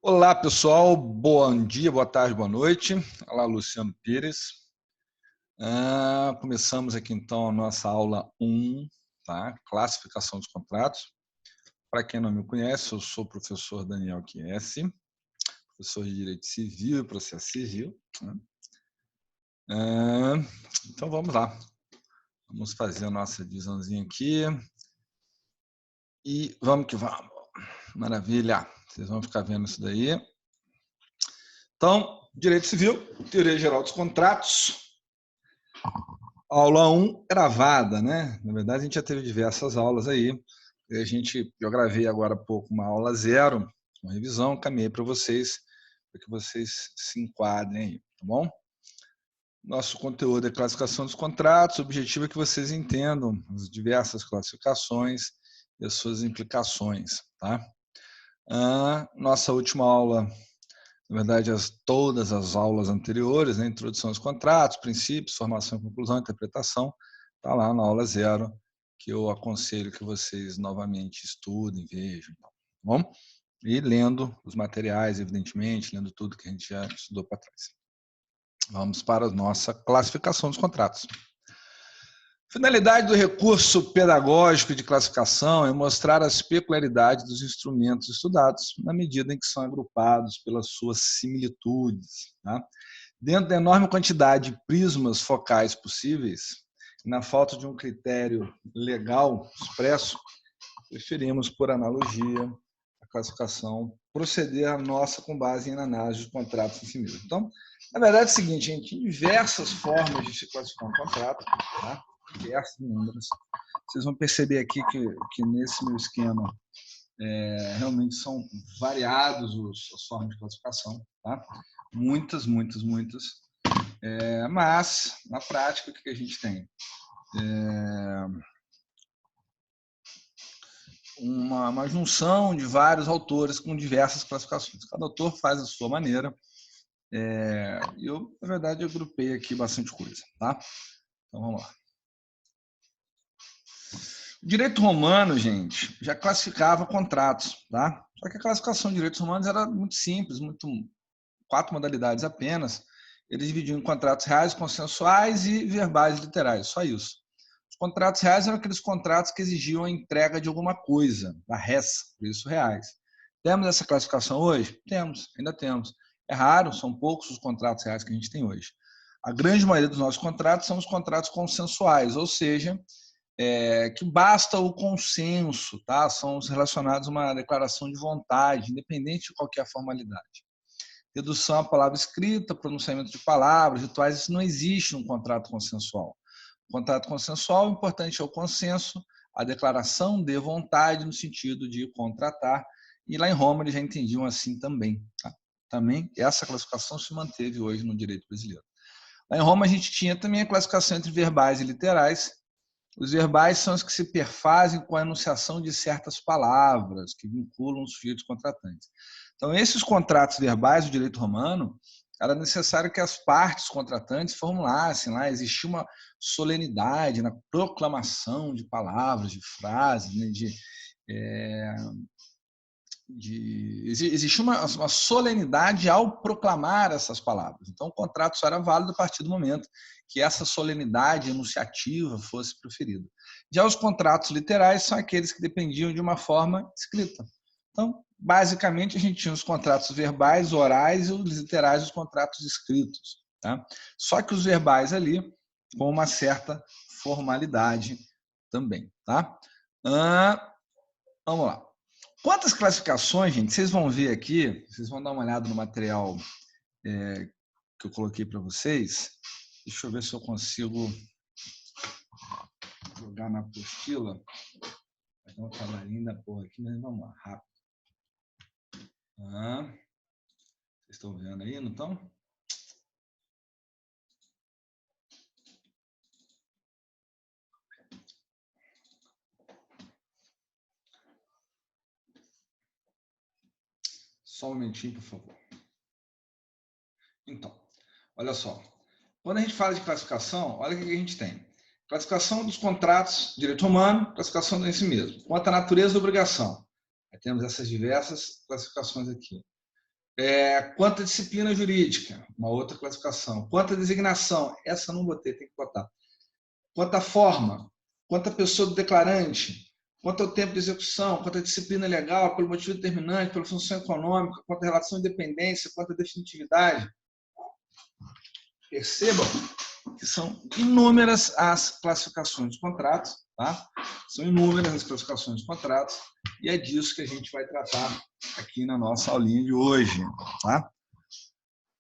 Olá, pessoal. Bom dia, boa tarde, boa noite. Olá, Luciano Pires. Começamos aqui, então, a nossa aula 1, tá? Classificação dos contratos. Para quem não me conhece, eu sou o professor Daniel Chiesi, professor de Direito Civil e Processo Civil. Né? Então, vamos lá. Vamos fazer a nossa divisãozinha aqui. E vamos que vamos. Maravilha. Vocês vão ficar vendo isso daí. Então, Direito Civil, Teoria Geral dos Contratos. Aula 1 gravada, né? Na verdade, a gente já teve diversas aulas aí. Eu gravei agora há pouco uma aula 0, uma revisão, caminhei para vocês, para que vocês se enquadrem aí, tá bom? Nosso conteúdo é classificação dos contratos, o objetivo é que vocês entendam as diversas classificações e as suas implicações, tá? Nossa última aula, na verdade, todas as aulas anteriores, né? Introdução aos contratos, princípios, formação, conclusão, interpretação, está lá na aula 0, que eu aconselho que vocês novamente estudem, vejam, tá bom? E lendo os materiais, evidentemente, lendo tudo que a gente já estudou para trás. Vamos para a nossa classificação dos contratos. Finalidade do recurso pedagógico de classificação é mostrar as peculiaridades dos instrumentos estudados, na medida em que são agrupados pelas suas similitudes. Tá? Dentro da enorme quantidade de prismas focais possíveis, na falta de um critério legal expresso, preferimos, por analogia, a classificação, proceder a nossa com base em análise de contratos em si mesmo. Então, na verdade é o seguinte, gente, tem diversas formas de se classificar um contrato, tá? Diversos números. Vocês vão perceber aqui que nesse meu esquema realmente são variados as formas de classificação, tá? Muitas. Mas, na prática, o que a gente tem? Uma junção de vários autores com diversas classificações. Cada autor faz a sua maneira. Eu, na verdade, agrupei aqui bastante coisa, tá? Então, vamos lá. O direito romano, gente, já classificava contratos, tá? Só que a classificação de direitos romanos era muito simples, 4 modalidades apenas. Eles dividiam em contratos reais, consensuais e verbais literais, só isso. Os contratos reais eram aqueles contratos que exigiam a entrega de alguma coisa, da res, por isso reais. Temos essa classificação hoje? Temos, ainda temos. É raro, são poucos os contratos reais que a gente tem hoje. A grande maioria dos nossos contratos são os contratos consensuais, ou seja, que basta o consenso, tá? São os relacionados a uma declaração de vontade, independente de qualquer formalidade. Redução à palavra escrita, pronunciamento de palavras, rituais, isso não existe no contrato consensual. O contrato consensual, o importante é o consenso, a declaração de vontade no sentido de contratar, e lá em Roma eles já entendiam assim também. Tá? Também essa classificação se manteve hoje no direito brasileiro. Lá em Roma a gente tinha também a classificação entre verbais e literais. Os verbais são os que se perfazem com a enunciação de certas palavras que vinculam os sujeitos contratantes. Então, esses contratos verbais do direito romano, era necessário que as partes contratantes formulassem lá, existia uma solenidade na proclamação de palavras, de frases, né, existia uma solenidade ao proclamar essas palavras. Então, o contrato só era válido a partir do momento que essa solenidade enunciativa fosse proferida. Já os contratos literais são aqueles que dependiam de uma forma escrita. Então, basicamente, a gente tinha os contratos verbais, orais, e os literais, os contratos escritos. Tá? Só que os verbais ali, com uma certa formalidade também. Tá? Vamos lá. Quantas classificações, gente, vocês vão ver aqui, vocês vão dar uma olhada no material que eu coloquei para vocês. Deixa eu ver se eu consigo jogar na apostila. Vai dar um trabalhinho da porra aqui, mas vamos lá, rápido. Vocês estão vendo aí, não estão? Só um momentinho, por favor. Então, olha só. Quando a gente fala de classificação, olha o que a gente tem. Classificação dos contratos, direito romano, classificação de si mesmo. Quanto à natureza da obrigação. Aí temos essas diversas classificações aqui. Quanto à disciplina jurídica, uma outra classificação. Quanto à designação, essa eu não botei, tem que botar. Quanto à forma, quanto à pessoa do declarante, quanto ao tempo de execução, quanto à disciplina legal, pelo motivo determinante, pela função econômica, quanto à relação de dependência, quanto à definitividade. Percebam que são inúmeras as classificações dos contratos, tá? São inúmeras as classificações dos contratos e é disso que a gente vai tratar aqui na nossa aulinha de hoje, tá?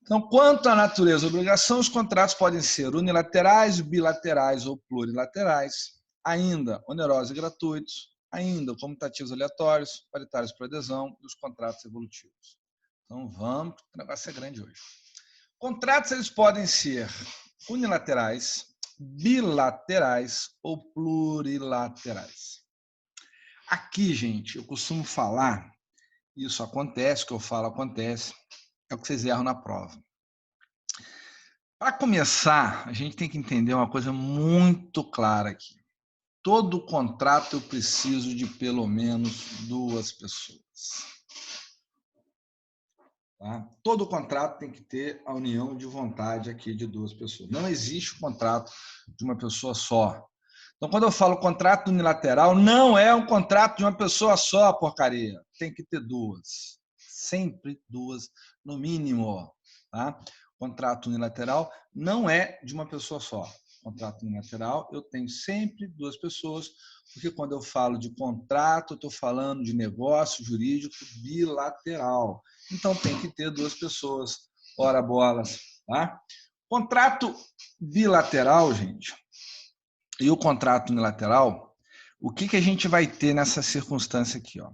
Então, quanto à natureza da obrigação, os contratos podem ser unilaterais, bilaterais ou plurilaterais, ainda onerosos e gratuitos, ainda comutativos aleatórios, paritários por adesão e os contratos evolutivos. Então, vamos, o negócio é grande hoje. Contratos eles podem ser unilaterais, bilaterais ou plurilaterais. Aqui, gente, eu costumo falar, isso acontece, o que eu falo acontece, é o que vocês erram na prova. Para começar, a gente tem que entender uma coisa muito clara aqui. Todo contrato eu preciso de pelo menos 2 pessoas. Tá? Todo contrato tem que ter a união de vontade aqui de 2 pessoas. Não existe contrato de uma pessoa só. Então, quando eu falo contrato unilateral, não é um contrato de uma pessoa só, porcaria. Tem que ter 2. Sempre 2, no mínimo. Tá? Contrato unilateral não é de uma pessoa só. Contrato unilateral, eu tenho sempre 2 pessoas, porque quando eu falo de contrato, eu estou falando de negócio jurídico bilateral. Então, tem que ter 2 pessoas. Ora bolas. Tá? Contrato bilateral, gente, e o contrato unilateral, o que a gente vai ter nessa circunstância aqui? Ó?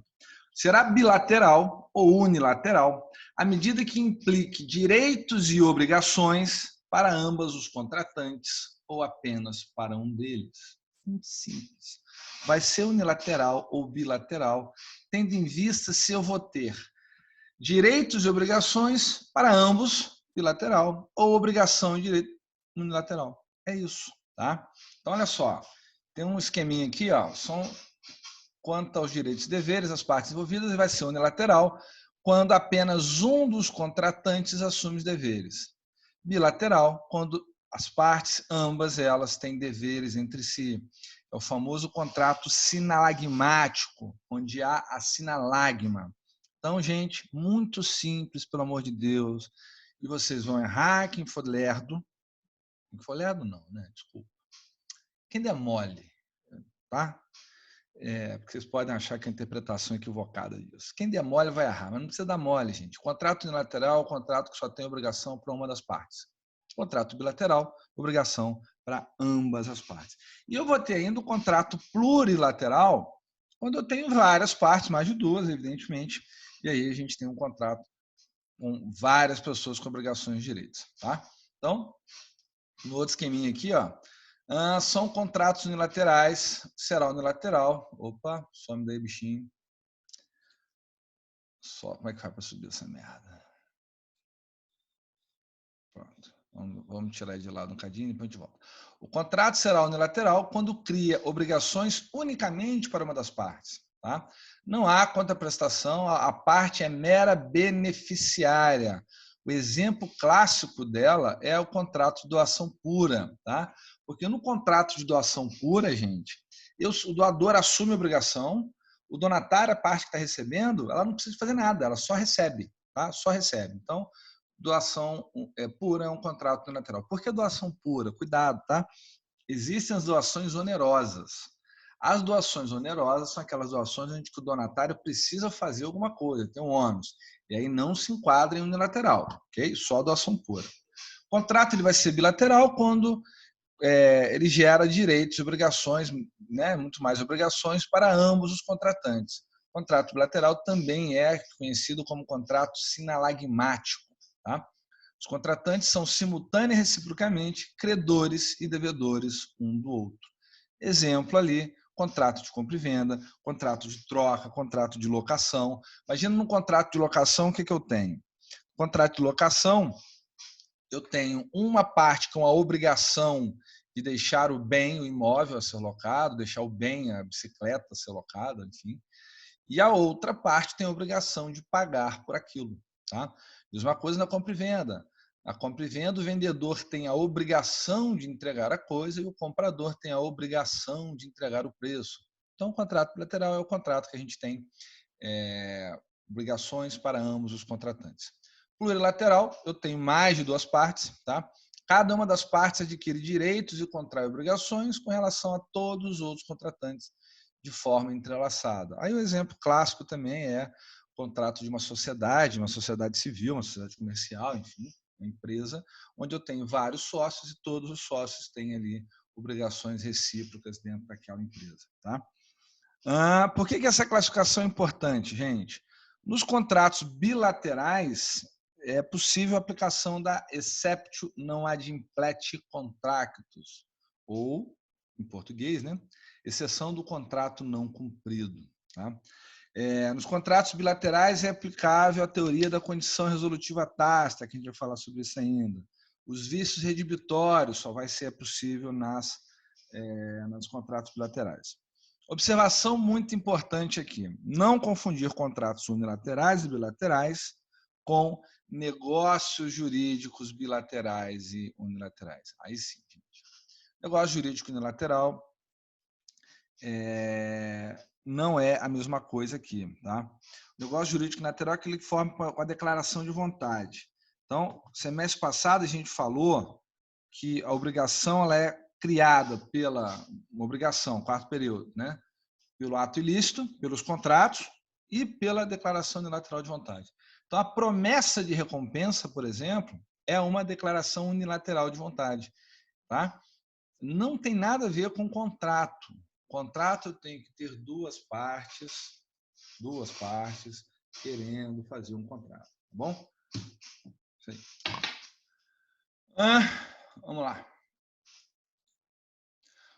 Será bilateral ou unilateral à medida que implique direitos e obrigações para ambos os contratantes ou apenas para um deles. Muito simples. Vai ser unilateral ou bilateral, tendo em vista se eu vou ter direitos e obrigações para ambos, bilateral, ou obrigação e direito unilateral. É isso, tá? Então, olha só, tem um esqueminha aqui, ó, são quanto aos direitos e deveres, as partes envolvidas, vai ser unilateral quando apenas um dos contratantes assume os deveres. Bilateral, quando as partes, ambas elas, têm deveres entre si. É o famoso contrato sinalagmático, onde há a sinalagma. Então, gente, muito simples, pelo amor de Deus. E vocês vão errar, quem for lerdo. Quem for lerdo, não, né? Desculpa. Quem der mole, tá? Porque vocês podem achar que a interpretação é equivocada disso. Quem der mole vai errar, mas não precisa dar mole, gente. Contrato unilateral é um contrato que só tem obrigação para uma das partes. Contrato bilateral, obrigação para ambas as partes. E eu vou ter ainda o contrato plurilateral, quando eu tenho várias partes, mais de 2, evidentemente, e aí a gente tem um contrato com várias pessoas com obrigações e direitos. Tá? Então, no outro esqueminha aqui, ó, são contratos unilaterais, será unilateral. Opa, some daí, bichinho. Só, como é que vai para subir essa merda? Pronto. Vamos tirar ele de lado um cadinho e depois a gente volta. O contrato será unilateral quando cria obrigações unicamente para uma das partes. Tá? Não há contraprestação, a parte é mera beneficiária. O exemplo clássico dela é o contrato de doação pura. Tá? Porque no contrato de doação pura, gente, o doador assume a obrigação, o donatário, a parte que está recebendo, ela não precisa fazer nada, ela só recebe. Tá? Só recebe. Então, doação pura é um contrato unilateral. Por que doação pura? Cuidado, tá? Existem as doações onerosas. As doações onerosas são aquelas doações onde o donatário precisa fazer alguma coisa, tem um ônus. E aí não se enquadra em unilateral, ok? Só doação pura. O contrato ele vai ser bilateral quando ele gera direitos e obrigações, né, muito mais obrigações para ambos os contratantes. O contrato bilateral também é conhecido como contrato sinalagmático. Tá? Os contratantes são simultânea e reciprocamente credores e devedores um do outro. Exemplo ali, contrato de compra e venda, contrato de troca, contrato de locação. Imagina num contrato de locação, o que eu tenho? Contrato de locação, eu tenho uma parte com a obrigação de deixar o bem, o imóvel a ser locado, deixar o bem, a bicicleta a ser locada, enfim. E a outra parte tem a obrigação de pagar por aquilo. Tá? Mesma coisa na compra e venda. Na compra e venda, o vendedor tem a obrigação de entregar a coisa e o comprador tem a obrigação de entregar o preço. Então, o contrato bilateral é o contrato que a gente tem obrigações para ambos os contratantes. Plurilateral, eu tenho mais de duas partes, tá? Cada uma das partes adquire direitos e contrai obrigações com relação a todos os outros contratantes de forma entrelaçada. Aí o exemplo clássico também é o contrato de uma sociedade civil, uma sociedade comercial, enfim, uma empresa, onde eu tenho vários sócios e todos os sócios têm ali obrigações recíprocas dentro daquela empresa, tá? Por que essa classificação é importante, gente? Nos contratos bilaterais, é possível a aplicação da exceptio non adimplete contractus, ou, em português, né, exceção do contrato não cumprido. Tá? Nos contratos bilaterais é aplicável a teoria da condição resolutiva tácita, que a gente vai falar sobre isso ainda. Os vícios redibitórios só vai ser possível nos contratos bilaterais. Observação muito importante aqui: não confundir contratos unilaterais e bilaterais com negócios jurídicos bilaterais e unilaterais. Aí sim, gente. Negócio jurídico unilateral não é a mesma coisa aqui, tá? O negócio jurídico unilateral é aquele que forma com a declaração de vontade. Então, semestre passado a gente falou que a obrigação ela é criada pela uma obrigação, quarto período, né? Pelo ato ilícito, pelos contratos e pela declaração unilateral de vontade. Então, a promessa de recompensa, por exemplo, é uma declaração unilateral de vontade. Tá? Não tem nada a ver com contrato. Contrato tem que ter duas partes querendo fazer um contrato. Tá bom? Isso aí. Vamos lá.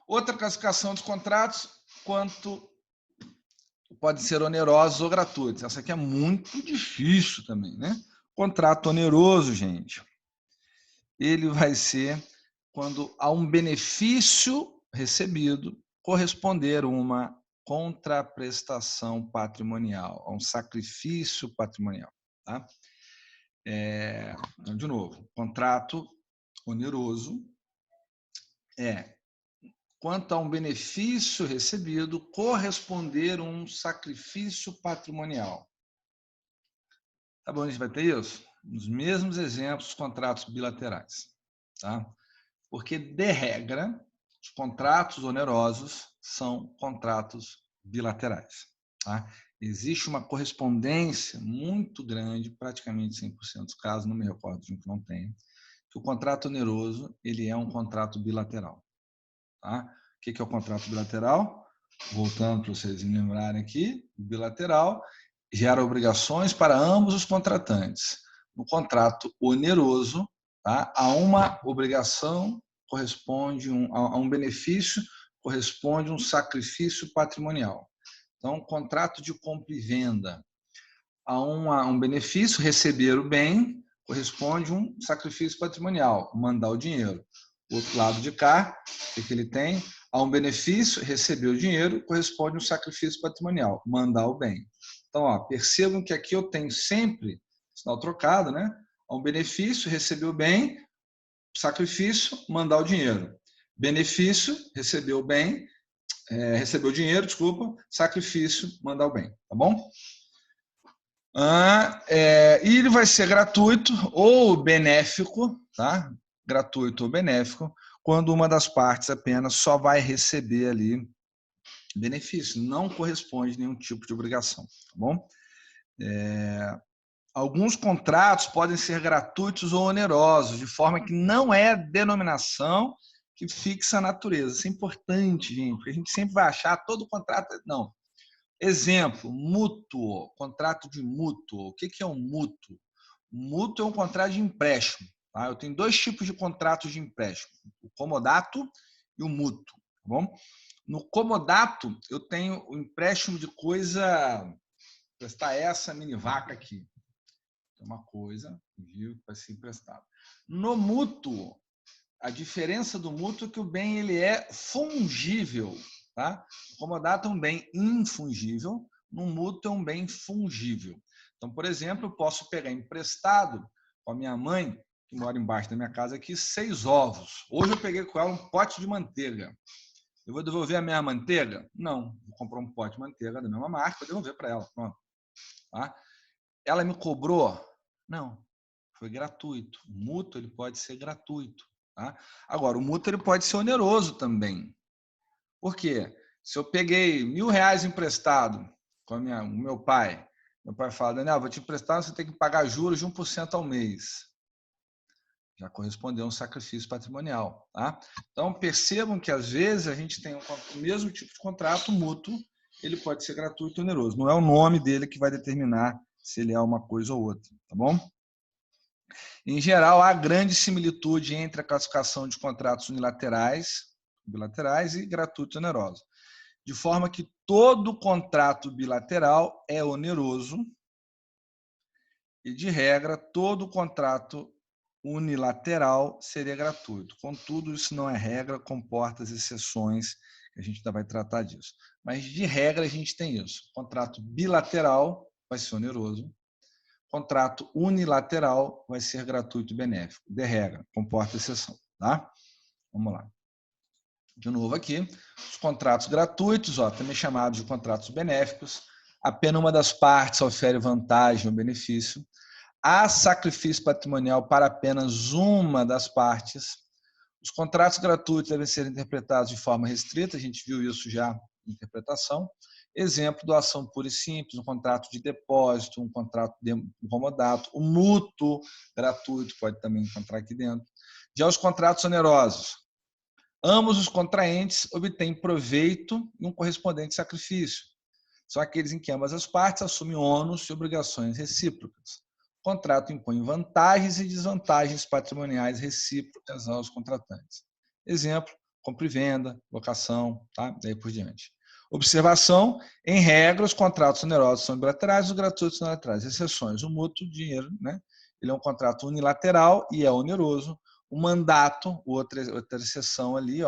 Outra classificação dos contratos, quanto podem ser onerosos ou gratuitos. Essa aqui é muito difícil também, né? Contrato oneroso, gente, ele vai ser quando há um benefício recebido corresponder uma contraprestação patrimonial, a um sacrifício patrimonial. Tá? Então, de novo, contrato oneroso é quanto a um benefício recebido corresponder um sacrifício patrimonial. Tá bom, a gente vai ter isso? Nos mesmos exemplos dos contratos bilaterais. Tá? Porque, de regra, os contratos onerosos são contratos bilaterais. Tá? Existe uma correspondência muito grande, praticamente 100% dos casos, não me recordo de um que não tem, que o contrato oneroso ele é um contrato bilateral. Tá? O que é o contrato bilateral? Voltando para vocês me lembrarem aqui, o bilateral gera obrigações para ambos os contratantes. No contrato oneroso, tá? A uma obrigação corresponde a um benefício, corresponde um sacrifício patrimonial. Então, contrato de compra e venda, a um benefício, receber o bem, corresponde um sacrifício patrimonial, mandar o dinheiro. O outro lado de cá, o que ele tem? A um benefício, receber o dinheiro, corresponde um sacrifício patrimonial, mandar o bem. Então, percebam que aqui eu tenho sempre, sinal trocado, né? A um benefício, receber o bem, sacrifício, mandar o dinheiro. Benefício, receber o bem, receber o dinheiro, desculpa, sacrifício, mandar o bem, tá bom? E ele vai ser gratuito ou benéfico, tá? Gratuito ou benéfico, quando uma das partes apenas só vai receber ali benefício, não corresponde a nenhum tipo de obrigação, tá bom? Alguns contratos podem ser gratuitos ou onerosos, de forma que não é a denominação que fixa a natureza. Isso é importante, gente, porque a gente sempre vai achar todo contrato... Não. Exemplo, mútuo, contrato de mútuo. O que é um mútuo? Mútuo é um contrato de empréstimo. Tá? Eu tenho dois tipos de contratos de empréstimo, o comodato e o mútuo. Tá bom? No comodato, eu tenho o empréstimo de coisa... Prestar essa mini vaca aqui. É uma coisa, viu, que vai ser emprestado. No mútuo, a diferença do mútuo é que o bem ele é fungível. Tá? O comodato é um bem infungível, no mútuo é um bem fungível. Então, por exemplo, eu posso pegar emprestado com a minha mãe, que mora embaixo da minha casa aqui, 6 ovos. Hoje eu peguei com ela um pote de manteiga. Eu vou devolver a mesma manteiga? Não. Vou comprar um pote de manteiga da mesma marca, vou devolver para ela. Pronto. Tá? Ela me cobrou? Não. Foi gratuito. O mútuo ele pode ser gratuito. Tá? Agora, o mútuo ele pode ser oneroso também. Por quê? Se eu peguei R$1.000 emprestado com o meu pai fala, Daniel, vou te emprestar, você tem que pagar juros de 1% ao mês. Já correspondeu a um sacrifício patrimonial. Tá? Então, percebam que, às vezes, a gente tem o mesmo tipo de contrato mútuo, ele pode ser gratuito ou oneroso. Não é o nome dele que vai determinar se ele é uma coisa ou outra. Tá bom? Em geral, há grande similitude entre a classificação de contratos unilaterais, bilaterais e gratuitos e onerosos. De forma que todo contrato bilateral é oneroso e, de regra, todo contrato unilateral seria gratuito. Contudo, isso não é regra, comporta as exceções, que a gente ainda vai tratar disso. Mas, de regra, a gente tem isso. Contrato bilateral vai ser oneroso, contrato unilateral vai ser gratuito e benéfico. De regra, comporta exceção. Tá? Vamos lá. De novo aqui, os contratos gratuitos, também chamados de contratos benéficos, apenas uma das partes ofere vantagem ou benefício. Há sacrifício patrimonial para apenas uma das partes. Os contratos gratuitos devem ser interpretados de forma restrita, a gente viu isso já em interpretação. Exemplo, doação pura e simples, um contrato de depósito, um contrato de comodato, o mútuo gratuito pode também encontrar aqui dentro. Já os contratos onerosos, ambos os contraentes obtêm proveito e um correspondente sacrifício. São aqueles em que ambas as partes assumem ônus e obrigações recíprocas. O contrato impõe vantagens e desvantagens patrimoniais recíprocas aos contratantes. Exemplo, compra e venda, locação, tá? Daí por diante. Observação, em regra, os contratos onerosos são bilaterais, os gratuitos são unilaterais. Exceções, o mútuo, dinheiro, né? Ele é um contrato unilateral e é oneroso. O mandato, outra exceção ali,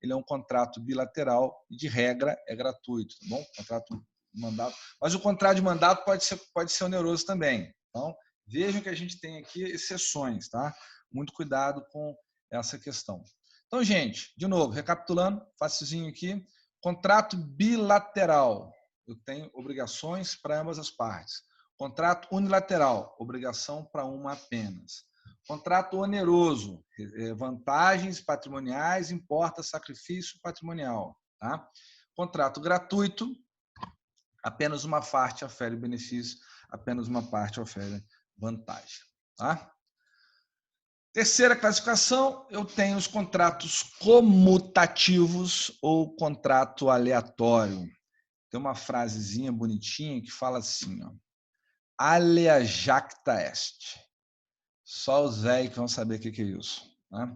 ele é um contrato bilateral e, de regra, é gratuito, tá bom? Contrato mandato. Mas o contrato de mandato pode ser oneroso também. Então, vejam que a gente tem aqui exceções, tá? Muito cuidado com essa questão. Então, gente, de novo, recapitulando, facilzinho aqui, contrato bilateral, eu tenho obrigações para ambas as partes. Contrato unilateral, obrigação para uma apenas. Contrato oneroso, vantagens patrimoniais, importa sacrifício patrimonial. Tá? Contrato gratuito, apenas uma parte ofere benefício, apenas uma parte ofere vantagem. Tá? Terceira classificação, eu tenho os contratos comutativos ou contrato aleatório. Tem uma frasezinha bonitinha que fala assim, alea jacta est. Só os velhos que vão saber o que é isso. Tá?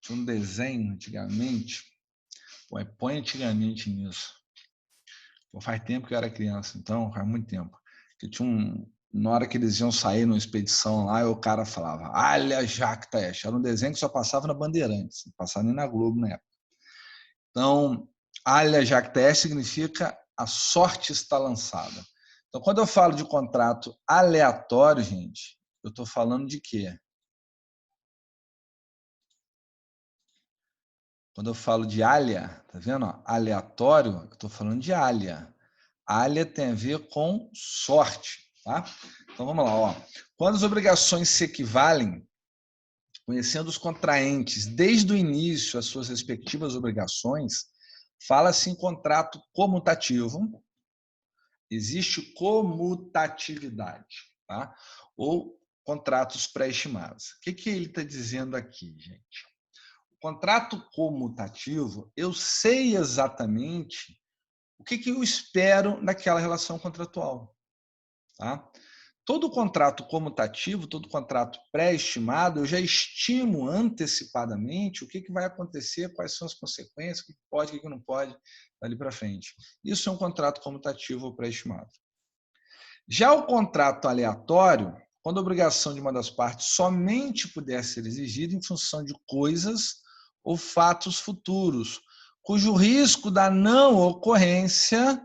Tinha um desenho antigamente, põe antigamente nisso. Faz tempo que eu era criança, então faz muito tempo. Que tinha na hora que eles iam sair numa expedição lá, o cara falava, alea jacta est. Era um desenho que só passava na Bandeirantes, não passava nem na Globo na época. Então, alea jacta est significa a sorte está lançada. Então, quando eu falo de contrato aleatório, gente, eu estou falando de quê? Quando eu falo de alea, tá vendo? Aleatório, eu estou falando de alea. Alea tem a ver com sorte, tá? Então vamos lá, Quando as obrigações se equivalem, conhecendo os contraentes desde o início as suas respectivas obrigações, fala-se em contrato comutativo. Existe comutatividade, tá? Ou contratos pré-estimados. O que ele está dizendo aqui, gente? Contrato comutativo, eu sei exatamente o que eu espero naquela relação contratual. Tá? Todo contrato comutativo, todo contrato pré-estimado, eu já estimo antecipadamente o que vai acontecer, quais são as consequências, o que pode, o que não pode, dali para frente. Isso é um contrato comutativo ou pré-estimado. Já o contrato aleatório, quando a obrigação de uma das partes somente puder ser exigida em função de coisas ou fatos futuros, cujo risco da não ocorrência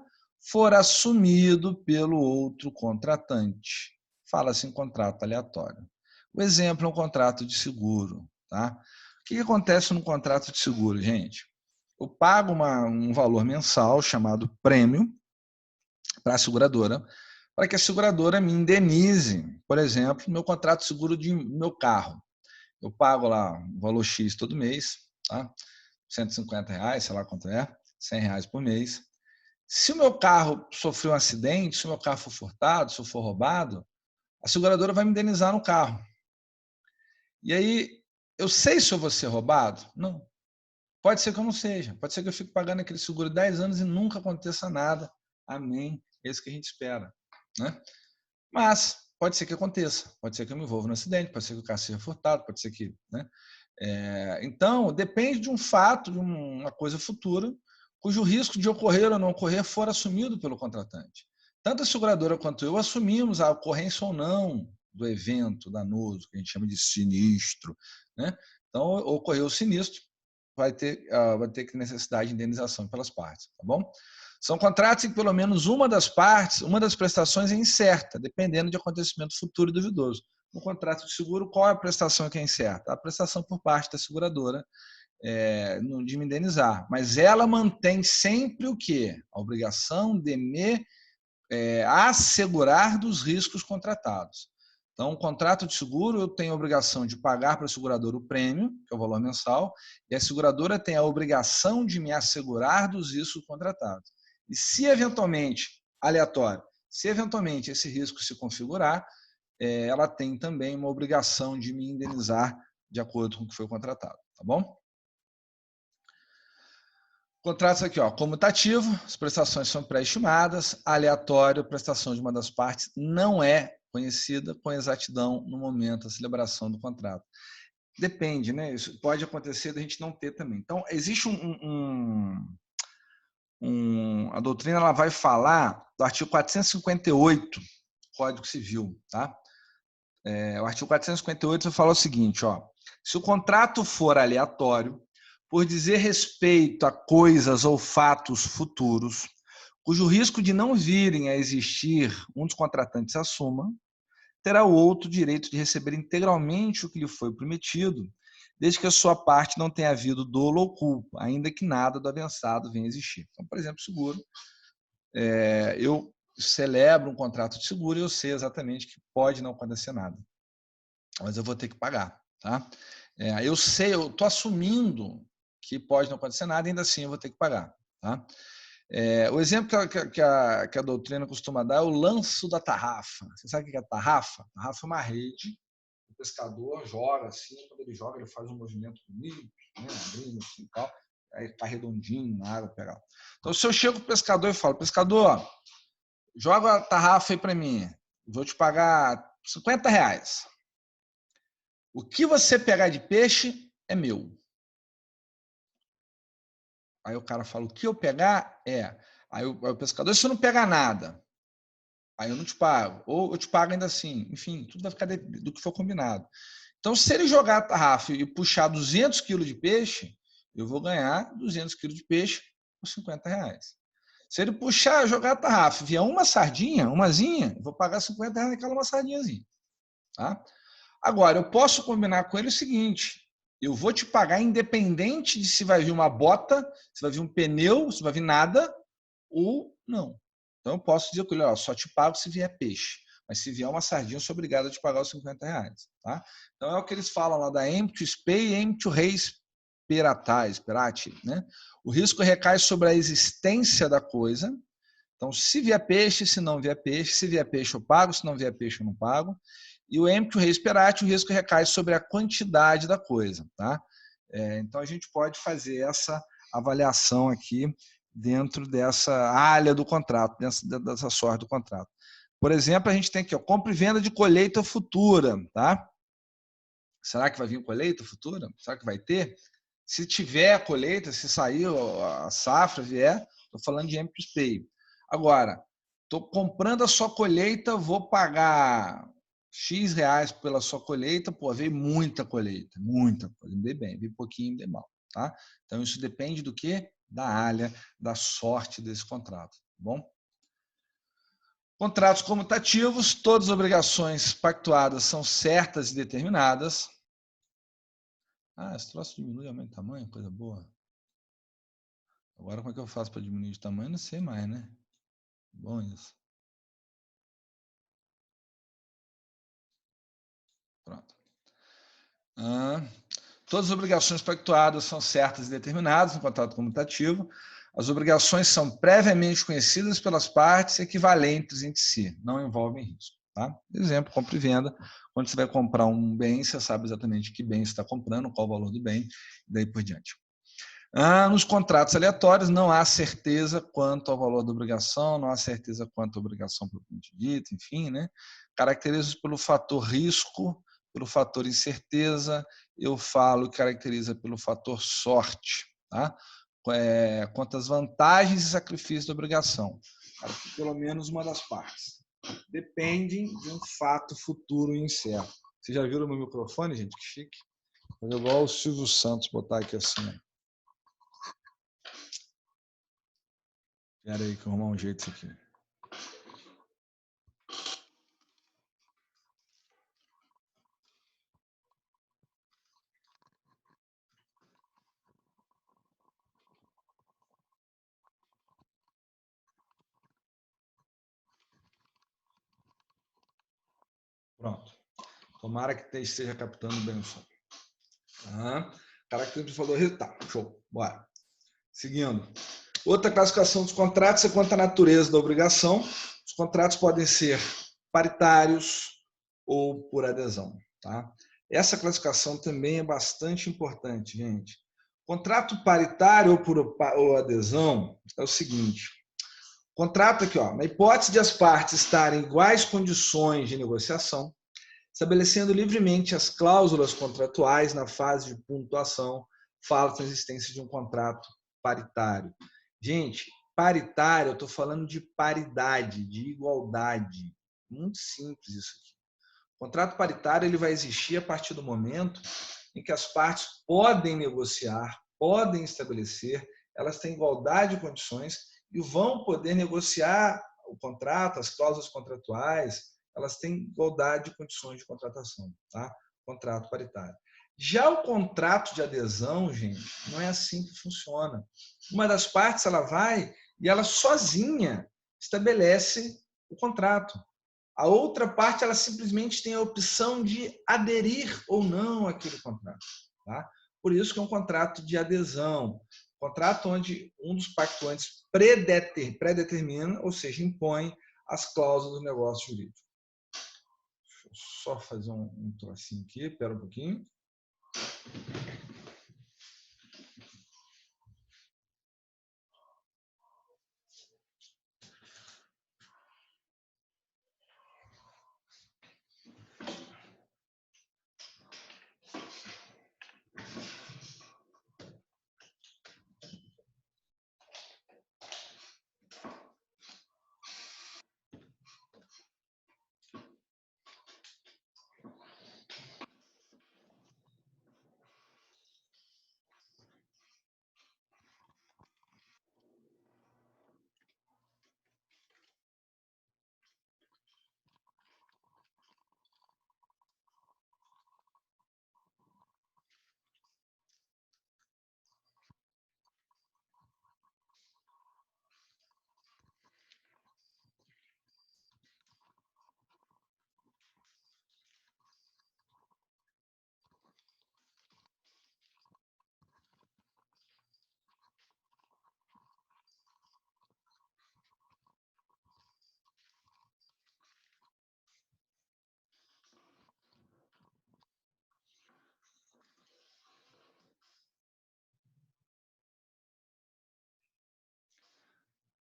for assumido pelo outro contratante. Fala-se em contrato aleatório. O exemplo é um contrato de seguro. Tá? O que acontece no contrato de seguro, gente? Eu pago um valor mensal chamado prêmio para a seguradora, para que a seguradora me indenize, por exemplo, meu contrato de seguro de meu carro. Eu pago lá um valor X todo mês, tá? R$ 150, sei lá quanto é, R$ 100 por mês. Se o meu carro sofreu um acidente, se o meu carro for furtado, se eu for roubado, a seguradora vai me indenizar no carro. E aí, eu sei se eu vou ser roubado? Não. Pode ser que eu não seja. Pode ser que eu fique pagando aquele seguro 10 anos e nunca aconteça nada. Amém. É isso que a gente espera. Né? Mas pode ser que aconteça. Pode ser que eu me envolva no acidente, pode ser que o carro seja furtado, pode ser que... Né? Então, depende de um fato, de uma coisa futura, cujo risco de ocorrer ou não ocorrer for assumido pelo contratante. Tanto a seguradora quanto eu assumimos a ocorrência ou não do evento danoso, que a gente chama de sinistro. Né? Então, ocorreu o sinistro, vai ter que necessidade de indenização pelas partes. Tá bom? São contratos em que pelo menos uma das partes, uma das prestações é incerta, dependendo de acontecimento futuro e duvidoso. No contrato de seguro, qual é a prestação que é incerta? A prestação por parte da seguradora de me indenizar. Mas ela mantém sempre o quê? A obrigação de me assegurar dos riscos contratados. Então, o contrato de seguro, eu tenho a obrigação de pagar para a seguradora o prêmio, que é o valor mensal, e a seguradora tem a obrigação de me assegurar dos riscos contratados. E se eventualmente, aleatório, se eventualmente esse risco se configurar, ela tem também uma obrigação de me indenizar de acordo com o que foi contratado, tá bom? Contratos aqui, ó, comutativo, as prestações são pré-estimadas, aleatório, prestação de uma das partes não é conhecida com exatidão no momento da celebração do contrato. Depende, né? Isso pode acontecer da gente não ter também. Então, existe a doutrina ela vai falar do artigo 458 do Código Civil, tá? O artigo 458 fala o seguinte, ó, se o contrato for aleatório, por dizer respeito a coisas ou fatos futuros, cujo risco de não virem a existir um dos contratantes assuma, terá o outro direito de receber integralmente o que lhe foi prometido, desde que a sua parte não tenha havido dolo ou culpa, ainda que nada do avançado venha a existir. Então, por exemplo, seguro, eu celebro um contrato de seguro e eu sei exatamente que pode não acontecer nada, mas eu vou ter que pagar. Tá? Eu sei, eu estou assumindo que pode não acontecer nada, ainda assim eu vou ter que pagar. Tá? O exemplo que a doutrina costuma dar é o lanço da tarrafa. Você sabe o que é tarrafa? Tarrafa é uma rede, o pescador joga assim, quando ele joga ele faz um movimento bonito, né, abrindo assim e tal, aí está redondinho na água. Pega. Então se eu chego para o pescador e falo, pescador, joga a tarrafa aí para mim, vou te pagar R$ 50. O que você pegar de peixe é meu. Aí o cara fala, o que eu pegar é. Aí o pescador, se eu não pegar nada, aí eu não te pago. Ou eu te pago ainda assim. Enfim, tudo vai ficar do que for combinado. Então, se ele jogar a tarrafa e puxar 200 quilos de peixe, eu vou ganhar 200 quilos de peixe por R$ 50. Se ele puxar, jogar a tarrafa e vier uma sardinha, umazinha, eu vou pagar R$ 50 naquela uma sardinhazinha. Tá? Agora, eu posso combinar com ele o seguinte, eu vou te pagar independente de se vai vir uma bota, se vai vir um pneu, se vai vir nada, ou não. Então, eu posso dizer com ele, ó, só te pago se vier peixe. Mas se vier uma sardinha, eu sou obrigado a te pagar os R$ 50. Tá? Então, é o que eles falam lá da empty spei e empty res peratais, perati, né? O risco recai sobre a existência da coisa. Então, se vier peixe, se não vier peixe, se vier peixe eu pago, se não vier peixe eu não pago. E o empty res perati, o risco recai sobre a quantidade da coisa. Tá? Então, a gente pode fazer essa avaliação aqui dentro dessa área do contrato, dessa sorte do contrato. Por exemplo, a gente tem aqui, ó, compra e venda de colheita futura. Tá? Será que vai vir colheita futura? Será que vai ter? Se tiver a colheita, se sair a safra, vier, estou falando de empty spei. Agora, estou comprando a sua colheita, vou pagar X reais pela sua colheita, pô, veio muita colheita, muita coisa, me dei bem, veio pouquinho, me dei mal. Tá? Então, isso depende do quê? Da área, da sorte desse contrato. Tá bom? Contratos comutativos, todas as obrigações pactuadas são certas e determinadas. Ah, esse troço diminui e aumenta o tamanho, coisa boa. Agora, como é que eu faço para diminuir de tamanho? Não sei mais, né? Bom isso. Pronto. Todas as obrigações pactuadas são certas e determinadas no contrato comutativo. As obrigações são previamente conhecidas pelas partes, equivalentes entre si, não envolvem risco. Tá? Exemplo, compra e venda. Quando você vai comprar um bem, você sabe exatamente que bem você está comprando, qual o valor do bem, e daí por diante. Nos contratos aleatórios, não há certeza quanto ao valor da obrigação, não há certeza quanto à obrigação propriamente dita, enfim, né? Caracteriza pelo fator risco, pelo fator incerteza, eu falo que caracteriza pelo fator sorte, tá? Quanto às vantagens e sacrifícios da obrigação, pelo menos uma das partes, dependem de um fato futuro incerto. Vocês já viram meu microfone, gente? Que chique. Vou igual o Silvio Santos botar aqui assim, ó. Espera aí que eu vou arrumar um jeito disso aqui. Pronto. Tomara que esteja captando bem o som. Característica do valor. Tá, show. Bora. Seguindo. Outra classificação dos contratos é quanto à natureza da obrigação. Os contratos podem ser paritários ou por adesão. Tá? Essa classificação também é bastante importante, gente. Contrato paritário ou por adesão é o seguinte. Contrato aqui, ó, na hipótese de as partes estarem em iguais condições de negociação, estabelecendo livremente as cláusulas contratuais na fase de pontuação, fala-se na existência de um contrato paritário. Gente, paritário, eu estou falando de paridade, de igualdade. Muito simples isso aqui. O contrato paritário ele vai existir a partir do momento em que as partes podem negociar, podem estabelecer, elas têm igualdade de condições e vão poder negociar o contrato, as cláusulas contratuais, elas têm igualdade de condições de contratação, tá? Contrato paritário. Já o contrato de adesão, gente, não é assim que funciona. Uma das partes ela vai e ela sozinha estabelece o contrato. A outra parte ela simplesmente tem a opção de aderir ou não àquele contrato, tá? Por isso que é um contrato de adesão. Contrato onde um dos pactuantes predetermina, ou seja, impõe as cláusulas do negócio jurídico. Deixa eu só fazer um trocinho aqui, espera um pouquinho.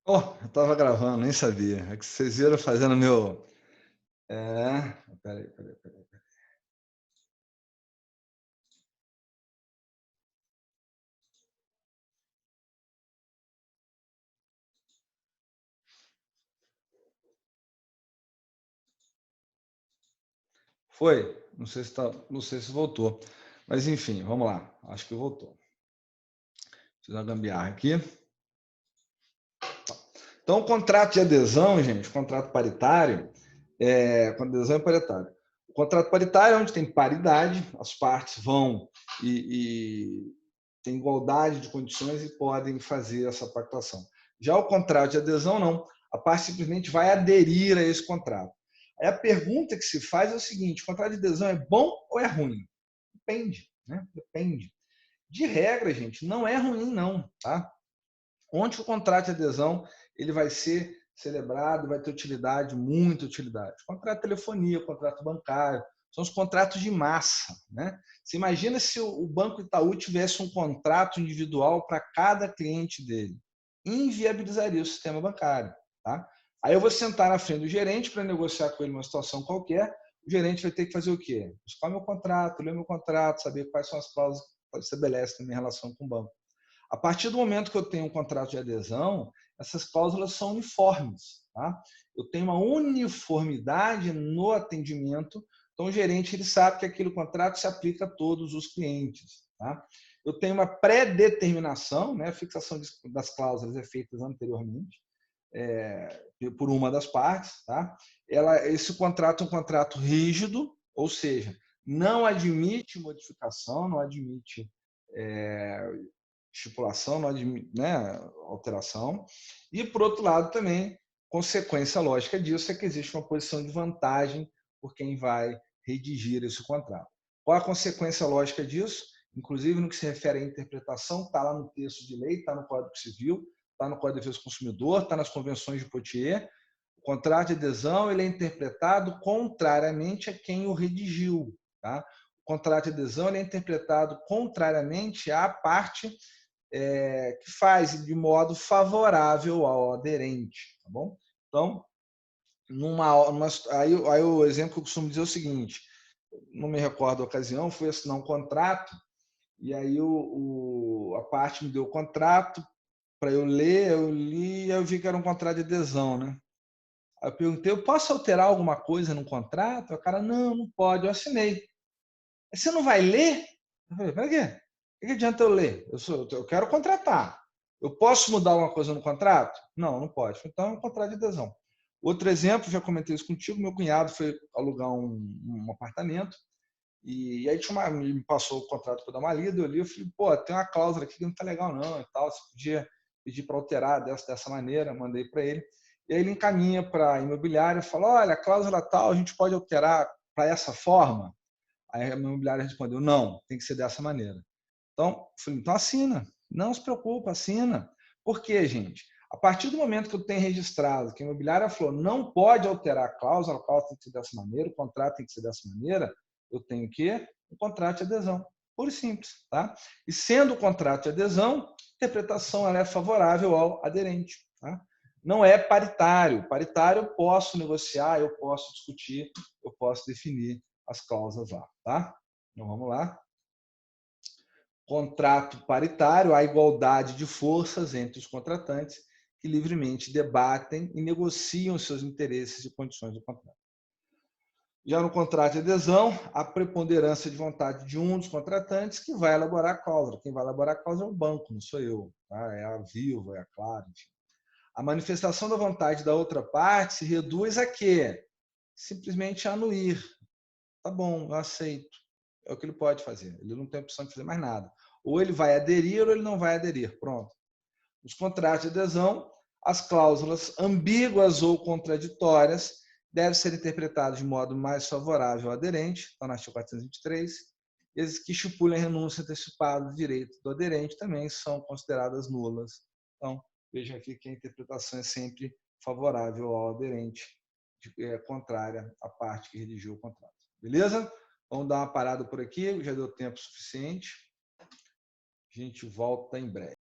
Oh, eu estava gravando, nem sabia. É que vocês viram fazendo meu... Peraí. Foi? Não sei se voltou. Mas enfim, vamos lá. Acho que voltou. Fiz uma gambiarra aqui. Então, o contrato de adesão, gente, contrato paritário, quando adesão é paritário. O contrato paritário é onde tem paridade, as partes vão e têm igualdade de condições e podem fazer essa pactuação. Já o contrato de adesão, não. A parte simplesmente vai aderir a esse contrato. Aí a pergunta que se faz é o seguinte: o contrato de adesão é bom ou é ruim? Depende, né? Depende. De regra, gente, não é ruim, não, tá? Onde o contrato de adesão ele vai ser celebrado, vai ter utilidade, muita utilidade. Contrato de telefonia, contrato bancário, são os contratos de massa, né? Você imagina se o Banco Itaú tivesse um contrato individual para cada cliente dele. Inviabilizaria o sistema bancário, tá? Aí eu vou sentar na frente do gerente para negociar com ele uma situação qualquer, o gerente vai ter que fazer o quê? Buscar meu contrato, ler meu contrato, saber quais são as cláusulas que estabelece na minha relação com o banco. A partir do momento que eu tenho um contrato de adesão, essas cláusulas são uniformes. Tá? Eu tenho uma uniformidade no atendimento, então o gerente ele sabe que aquele contrato se aplica a todos os clientes. Tá? Eu tenho uma pré-determinação, né? A fixação das cláusulas é feita anteriormente por uma das partes. Tá? Esse contrato é um contrato rígido, ou seja, não admite modificação, não admite estipulação, não admite, né, alteração. E, por outro lado, também, consequência lógica disso é que existe uma posição de vantagem por quem vai redigir esse contrato. Qual a consequência lógica disso? Inclusive, no que se refere à interpretação, está lá no texto de lei, está no Código Civil, está no Código de Defesa do Consumidor, está nas convenções de Poitiers. O contrato de adesão ele é interpretado contrariamente a quem o redigiu. Tá? O contrato de adesão ele é interpretado contrariamente à parte que faz de modo favorável ao aderente, tá bom? Então, aí o exemplo que eu costumo dizer é o seguinte: não me recordo a ocasião, fui assinar um contrato e aí a parte me deu o contrato para eu ler, eu li e eu vi que era um contrato de adesão, né? Aí eu perguntei: eu posso alterar alguma coisa no contrato? O cara: não pode. Eu assinei. Você não vai ler? Eu falei: para quê? O que adianta eu ler? Eu quero contratar. Eu posso mudar alguma coisa no contrato? Não pode. Então é um contrato de adesão. Outro exemplo, já comentei isso contigo, meu cunhado foi alugar um apartamento e aí me passou o contrato para dar uma lida, eu li, eu falei, pô, tem uma cláusula aqui que não está legal não e tal, você podia pedir para alterar dessa maneira, mandei para ele. E aí ele encaminha para a imobiliária e fala, olha, a cláusula tal, a gente pode alterar para essa forma? Aí a imobiliária respondeu, não, tem que ser dessa maneira. Então, falei, então assina. Não se preocupa, assina. Por quê, gente? A partir do momento que eu tenho registrado que a imobiliária falou não pode alterar a cláusula tem que ser dessa maneira, o contrato tem que ser dessa maneira, eu tenho que um contrato de adesão. Puro e simples. Tá? E sendo o contrato de adesão, a interpretação ela é favorável ao aderente. Tá? Não é paritário. Paritário eu posso negociar, eu posso discutir, eu posso definir as cláusulas lá. Tá? Então vamos lá. Contrato paritário, a igualdade de forças entre os contratantes que livremente debatem e negociam seus interesses e condições do contrato. Já no contrato de adesão, a preponderância de vontade de um dos contratantes que vai elaborar a cláusula. Quem vai elaborar a cláusula é o banco, não sou eu. Tá? É a Vivo, é a Claro, enfim. A manifestação da vontade da outra parte se reduz a quê? Simplesmente a anuir. Tá bom, eu aceito. É o que ele pode fazer. Ele não tem opção de fazer mais nada. Ou ele vai aderir ou ele não vai aderir. Pronto. Nos contratos de adesão, as cláusulas ambíguas ou contraditórias devem ser interpretadas de modo mais favorável ao aderente, está no artigo 423, e as que estipulam a renúncia antecipada do direito do aderente também são consideradas nulas. Então, vejam aqui que a interpretação é sempre favorável ao aderente, contrária à parte que redigiu o contrato. Beleza? Vamos dar uma parada por aqui, já deu tempo suficiente. A gente volta em breve.